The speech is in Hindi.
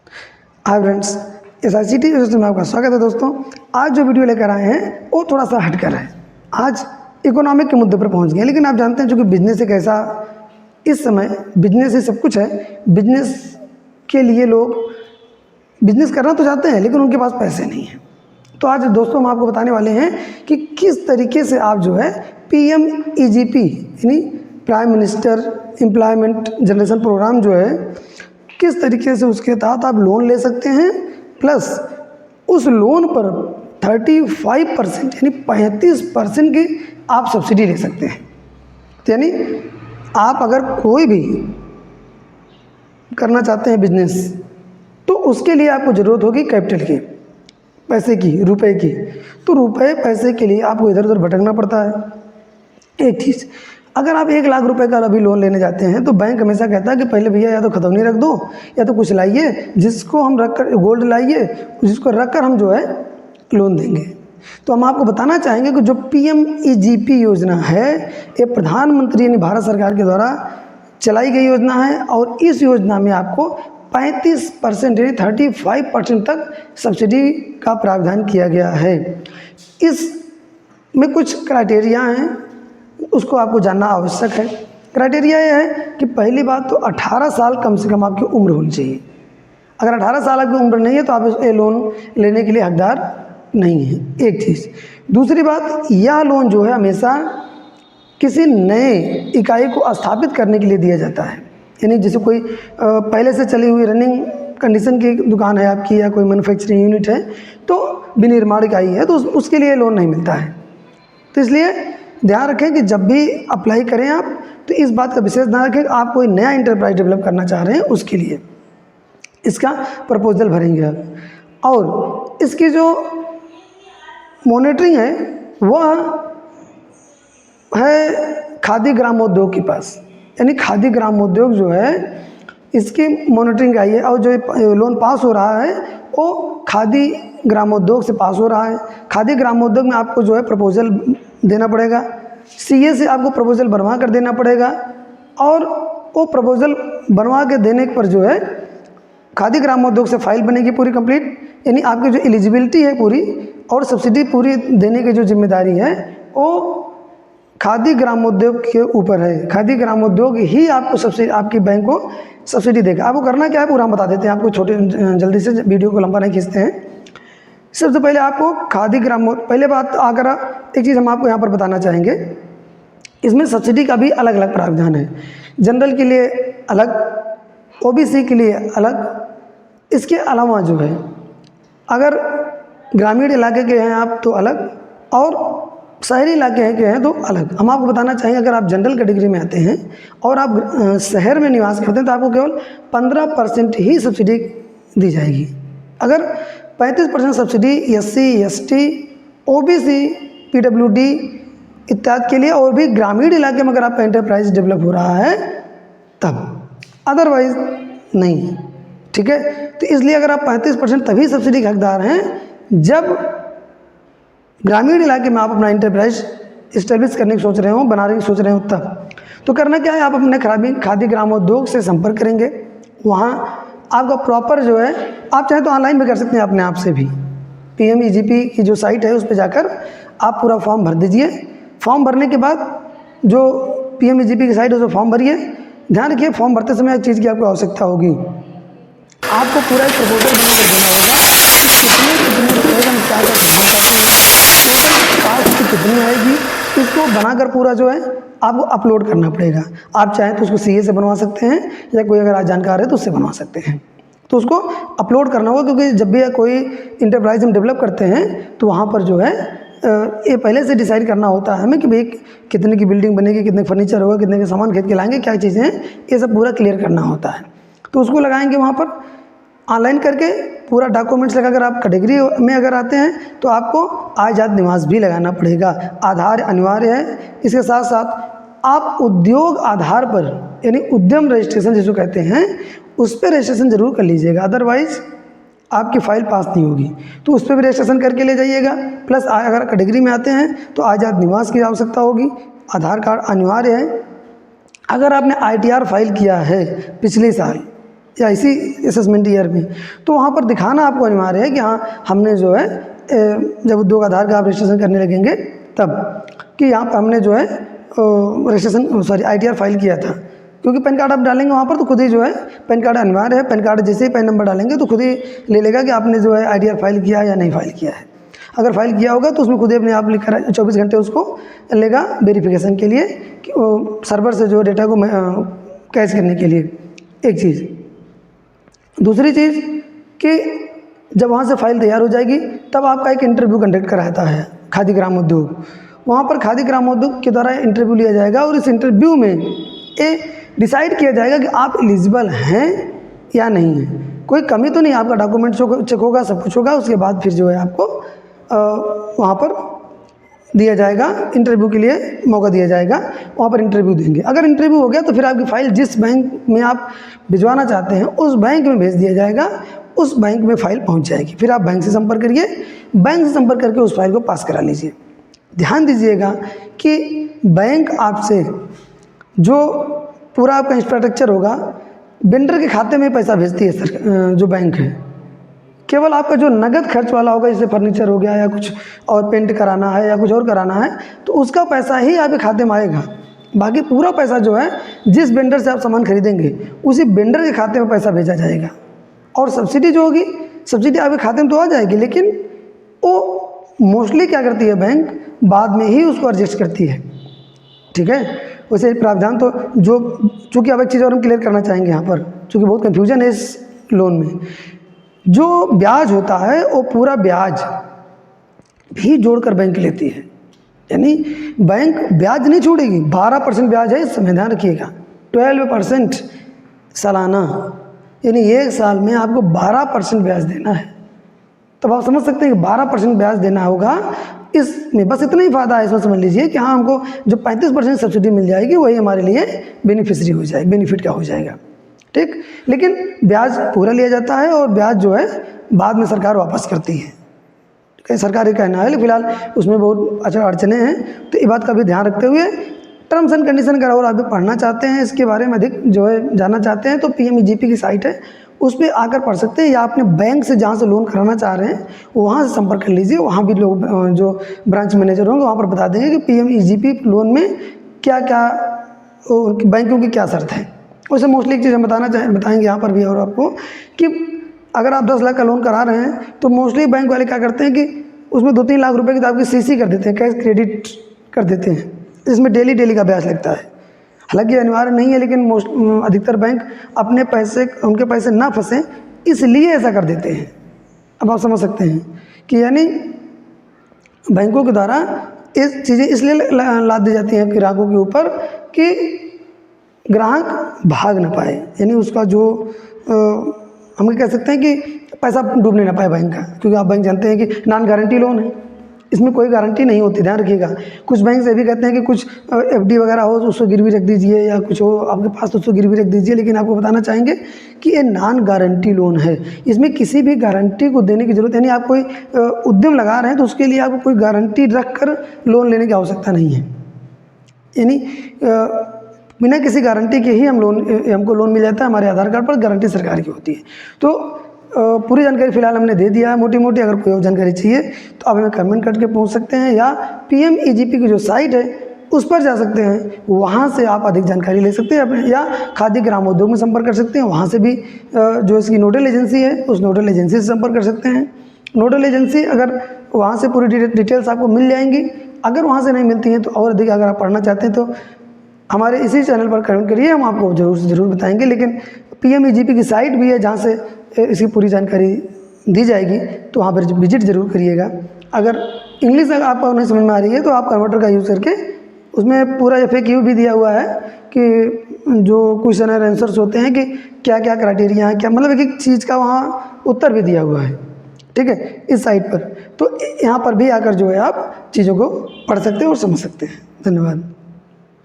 हाय फ्रेंड्स, SICT में आपका स्वागत है। दोस्तों, आज जो वीडियो लेकर आए हैं वो थोड़ा सा हटकर है। आज इकोनॉमिक के मुद्दे पर पहुंच गए हैं, लेकिन आप जानते हैं जो कि बिजनेस एक ऐसा, इस समय बिजनेस ही सब कुछ है। बिजनेस के लिए लोग बिजनेस करना तो चाहते हैं, लेकिन उनके पास पैसे नहीं हैं। तो आज दोस्तों हम आपको बताने वाले हैं कि किस तरीके से आप जो है PMEGP यानी prime minister employment generation program जो है, किस तरीके से उसके तहत आप लोन ले सकते हैं, प्लस उस लोन पर 35% यानी 35% की आप सब्सिडी ले सकते हैं। यानी आप अगर कोई भी करना चाहते हैं बिजनेस, तो उसके लिए आपको ज़रूरत होगी कैपिटल की, पैसे की, रुपए की। तो रुपए पैसे के लिए आपको इधर उधर भटकना पड़ता है। एक चीज़, अगर आप 1 लाख रुपए का अभी लोन लेने जाते हैं तो बैंक हमेशा कहता है कि पहले भैया या तो खतौनी रख दो या तो कुछ लाइए, जिसको हम रख कर गोल्ड लाइए, जिसको रख कर हम जो है लोन देंगे। तो हम आपको बताना चाहेंगे कि जो PMEGP योजना है, ये प्रधानमंत्री यानी भारत सरकार के द्वारा चलाई गई योजना है, और इस योजना में आपको 35% यानी 35% तक सब्सिडी का प्रावधान किया गया है। इसमें कुछ क्राइटेरिया हैं, उसको आपको जानना आवश्यक है। क्राइटेरिया ये है कि पहली बात तो 18 साल कम से कम आपकी उम्र होनी चाहिए। अगर 18 साल आपकी उम्र नहीं है तो आप ये लोन लेने के लिए हकदार नहीं है। एक चीज़। दूसरी बात, यह लोन जो है हमेशा किसी नए इकाई को स्थापित करने के लिए दिया जाता है। यानी जैसे कोई पहले से चली हुई रनिंग कंडीशन की दुकान है आपकी, या कोई मैन्युफैक्चरिंग यूनिट है, तो विनिर्माण इकाई है, तो उसके लिए लोन नहीं मिलता है। तो इसलिए ध्यान रखें कि जब भी अप्लाई करें आप, तो इस बात का विशेष ध्यान रखें कि आप कोई नया इंटरप्राइज डेवलप करना चाह रहे हैं, उसके लिए इसका प्रपोजल भरेंगे आप। और इसकी जो मॉनिटरिंग है वह है खादी ग्रामोद्योग के पास। यानी खादी ग्रामोद्योग जो है, इसकी मॉनिटरिंग आई है, और जो लोन पास हो रहा है वो खादी ग्रामोद्योग से पास हो रहा है। खादी ग्रामोद्योग में आपको जो है प्रपोजल देना पड़ेगा, CA से आपको प्रपोजल बनवा कर देना पड़ेगा, और वो प्रपोजल बनवा के देने पर जो है खादी ग्रामोद्योग से फाइल बनेगी पूरी कंप्लीट। यानी आपकी जो एलिजिबिलिटी है पूरी, और सब्सिडी पूरी देने की जो जिम्मेदारी है वो खादी ग्रामोद्योग के ऊपर है। खादी ग्रामोद्योग ही आपको सब्सिडी, आपकी बैंक को सब्सिडी देगा। आपको करना क्या है पूरा हम बता देते हैं आपको, छोटे जल्दी से, वीडियो को लंबा नहीं खींचते हैं। सबसे पहले आपको खादी पहले बात अगर एक चीज़ हम आपको यहाँ पर बताना चाहेंगे, इसमें सब्सिडी का भी अलग अलग प्रावधान है। जनरल के लिए अलग, OBC के लिए अलग। इसके अलावा जो है, अगर ग्रामीण इलाके के हैं आप तो अलग, और शहरी इलाके के हैं तो अलग। हम आपको बताना चाहेंगे, अगर आप जनरल कैटेगरी में आते हैं और आप शहर में निवास करते हैं तो आपको केवल 15% ही सब्सिडी दी जाएगी। अगर 35% subsidy SC, ST, OBC, PWD इत्यादि के लिए, और भी ग्रामीण इलाके में अगर आपका एंटरप्राइज डेवलप हो रहा है तब, अदरवाइज नहीं है। ठीक है। तो इसलिए अगर आप 35% तभी सब्सिडी के हकदार हैं जब ग्रामीण इलाके में आप अपना एंटरप्राइज इस्टेब्लिश करने की सोच रहे हो, बनाने की सोच रहे हो तब। तो करना क्या है, आप अपने खादी ग्रामोद्योग से संपर्क करेंगे। वहाँ आपका प्रॉपर जो है, आप चाहे तो ऑनलाइन भी कर सकते हैं अपने आप से भी। PMEGP की जो साइट है उस पर जाकर आप पूरा फॉर्म भर दीजिए। फॉर्म भरने के बाद जो PMEGP की साइट है उस पर फॉर्म भरिए। ध्यान रखिए, फॉर्म भरते समय एक चीज़ की आपको आवश्यकता होगी, आपको पूरा एक प्रपोजल बनाकर देना होगा कि कितने रुपये हम क्या क्या करना चाहते हैं, टोटल कास्ट कितनी आएगी, इसको बनाकर पूरा जो है आपको अपलोड करना पड़ेगा। आप चाहें तो उसको CA से बनवा सकते हैं, या कोई अगर आज जानकार है तो उससे बनवा सकते हैं। तो उसको अपलोड करना होगा, क्योंकि जब भी कोई इंटरप्राइज हम डेवलप करते हैं तो वहाँ पर जो है ये पहले से डिसाइड करना होता है हमें कि भाई कितने की बिल्डिंग बनेगी, कितने फर्नीचर होगा, कितने के सामान खरीद के लाएंगे, क्या चीज़ें हैं, ये सब पूरा क्लियर करना होता है। तो उसको लगाएंगे वहाँ पर ऑनलाइन करके, पूरा डॉक्यूमेंट्स लगाकर। आप कैटेगरी में अगर आते हैं तो आपको आजाद निवास भी लगाना पड़ेगा, आधार अनिवार्य है। इसके साथ साथ आप उद्योग आधार पर, यानी उद्यम रजिस्ट्रेशन जिसको कहते हैं, उस पर रजिस्ट्रेशन जरूर कर लीजिएगा, अदरवाइज आपकी फ़ाइल पास नहीं होगी। तो उस पर भी रजिस्ट्रेशन करके ले जाइएगा। प्लस अगर कैटेगरी में आते हैं तो आजाद निवास की आवश्यकता होगी, आधार कार्ड अनिवार्य है। अगर आपने ITR फाइल किया है पिछले साल, या इसी असेसमेंट ईयर में, तो वहाँ पर दिखाना आपको अनिवार्य है कि हाँ हमने जो है जब उद्योग आधार का आप रजिस्ट्रेशन करने लगेंगे तब कि यहाँ पर हमने जो है ITR फाइल किया था। क्योंकि पैन कार्ड आप डालेंगे वहाँ पर तो खुद ही जो है पैन कार्ड अनिवार्य है। पैन कार्ड जैसे ही पैन नंबर डालेंगे तो खुद ही ले लेगा कि आपने जो है ITR फाइल किया है या नहीं फाइल किया है। अगर फाइल किया होगा तो उसमें खुद ही अपने आप लिखा 24 घंटे उसको लेगा वेरिफिकेशन के लिए कि वो सर्वर से जो डेटा को कैच करने के लिए। एक चीज़, दूसरी चीज़ कि जब वहाँ से फाइल तैयार हो जाएगी तब आपका एक इंटरव्यू कंडक्ट कराता है खादी ग्राम उद्योग। वहाँ पर खादी ग्राम उद्योग के द्वारा इंटरव्यू लिया जाएगा और इस इंटरव्यू में ये डिसाइड किया जाएगा कि आप एलिजिबल हैं या नहीं हैं। कोई कमी तो नहीं, आपका डॉक्यूमेंट चेक होगा, सब कुछ होगा। उसके बाद फिर जो है आपको वहाँ पर दिया जाएगा, इंटरव्यू के लिए मौका दिया जाएगा, वहाँ पर इंटरव्यू देंगे। अगर इंटरव्यू हो गया तो फिर आपकी फ़ाइल जिस बैंक में आप भिजवाना चाहते हैं उस बैंक में भेज दिया जाएगा, उस बैंक में फ़ाइल पहुँच जाएगी। फिर आप बैंक से संपर्क करिए, बैंक से संपर्क करके उस फाइल को पास करा लीजिए। ध्यान दीजिएगा कि बैंक आपसे जो पूरा आपका इंफ्रास्ट्रक्चर होगा वेंडर के खाते में पैसा भेजती है सर जो बैंक है। केवल आपका जो नगद खर्च वाला होगा, जैसे फर्नीचर हो गया या कुछ और पेंट कराना है या कुछ और कराना है, तो उसका पैसा ही आपके खाते में आएगा। बाकी पूरा पैसा जो है जिस वेंडर से आप सामान खरीदेंगे उसी वेंडर के खाते में पैसा भेजा जाएगा। और सब्सिडी जो होगी, सब्सिडी आपके खाते में तो आ जाएगी, लेकिन वो मोस्टली क्या करती है बैंक बाद में ही उसको एडजस्ट करती है। ठीक है, वैसे प्रावधान तो जो, चूँकि अब एक चीज़ और हम क्लियर करना चाहेंगे यहाँ पर, चूँकि बहुत कन्फ्यूजन है इस लोन में। जो ब्याज होता है वो पूरा ब्याज भी जोड़कर बैंक लेती है, यानी बैंक ब्याज नहीं छोड़ेगी। 12% ब्याज है, इस समय ध्यान रखिएगा। 12% सालाना, यानी एक साल में आपको 12% ब्याज देना है। तब आप समझ सकते हैं कि 12% ब्याज देना होगा इसमें। बस इतना ही फ़ायदा है इसमें, समझ लीजिए कि हाँ हमको जो 35% सब्सिडी मिल जाएगी वही हमारे लिए बेनिफिशरी हो जाएगी, बेनिफिट का हो जाएगा। ठीक, लेकिन ब्याज पूरा लिया जाता है और ब्याज जो है बाद में सरकार वापस करती है। कहीं सरकार ये कहना है, फिलहाल उसमें बहुत अच्छा अड़चने हैं, तो ये बात का भी ध्यान रखते हुए टर्म्स एंड कंडीशन का और आप पढ़ना चाहते हैं, इसके बारे में अधिक जो है जानना चाहते हैं, तो PMEGP की साइट है उस पर आकर पढ़ सकते हैं, या अपने बैंक से जहाँ से लोन कराना चाह रहे हैं वहाँ से संपर्क कर लीजिए। वहाँ भी लोग जो ब्रांच मैनेजर होंगे वहाँ पर बता देंगे कि PMEGP लोन में क्या क्या बैंकों की क्या शर्त है। वैसे मोस्टली एक चीज़ हम बताएंगे यहाँ पर भी और आपको कि अगर आप 10 लाख का लोन करा रहे हैं तो मोस्टली बैंक वाले क्या करते हैं कि उसमें 2-3 लाख रुपए की तो आपकी CC कर देते हैं, कैश क्रेडिट कर देते हैं, इसमें डेली का ब्याज लगता है। हालांकि अनिवार्य नहीं है, लेकिन अधिकतर बैंक अपने पैसे, उनके पैसे ना फंसे इसलिए ऐसा कर देते हैं। अब आप समझ सकते हैं कि यानी बैंकों के द्वारा इस चीज़ें इसलिए लाद दी जाती हैं ग्राहकों के ऊपर कि ग्राहक भाग ना पाए, यानी उसका जो हम कह सकते हैं कि पैसा डूबने ना पाए बैंक का। क्योंकि आप बैंक जानते हैं कि नॉन गारंटी लोन है, इसमें कोई गारंटी नहीं होती, ध्यान रखिएगा। कुछ बैंक से भी कहते हैं कि कुछ FD वगैरह हो तो उसको गिरवी रख दीजिए, या कुछ हो आपके पास तो उसको गिरवी रख दीजिए, लेकिन आपको बताना चाहेंगे कि ये नॉन गारंटी लोन है। इसमें किसी भी गारंटी को देने की जरूरत, यानी आप कोई उद्यम लगा रहे हैं तो उसके लिए आपको कोई गारंटी रख कर लोन लेने की आवश्यकता नहीं है। यानी बिना किसी गारंटी के ही हमको लोन मिल जाता है। हमारे आधार कार्ड पर गारंटी सरकार की होती है। तो पूरी जानकारी फिलहाल हमने दे दिया है मोटी मोटी। अगर कोई और जानकारी चाहिए तो आप हमें कमेंट करके पूछ सकते हैं, या PMEGP की जो साइट है उस पर जा सकते हैं, वहाँ से आप अधिक जानकारी ले सकते हैं अपने, या खादी ग्राम उद्योग में संपर्क कर सकते हैं। वहाँ से भी जो इसकी नोडल एजेंसी है उस नोडल एजेंसी से संपर्क कर सकते हैं। नोडल एजेंसी अगर वहाँ से पूरी डिटेल्स आपको मिल जाएंगी। अगर वहाँ से नहीं मिलती हैं तो और अधिक अगर आप पढ़ना चाहते हैं तो हमारे इसी चैनल पर कमेंट करिए, हम आपको ज़रूर से ज़रूर बताएंगे। लेकिन PMEGP की साइट भी है जहाँ से इसकी पूरी जानकारी दी जाएगी, तो वहाँ पर विजिट ज़रूर करिएगा। अगर इंग्लिश अगर आपको नहीं समझ में आ रही है तो आप कन्वर्टर का यूज़ करके, उसमें पूरा FAQ भी दिया हुआ है कि जो क्वेश्चन और आंसर्स होते हैं कि क्या क्या क्राइटेरिया है, क्या मतलब एक चीज़ का वहाँ उत्तर भी दिया हुआ है। ठीक है, इस साइट पर, तो यहाँ पर भी आकर जो है आप चीज़ों को पढ़ सकते हैं और समझ सकते हैं। धन्यवाद।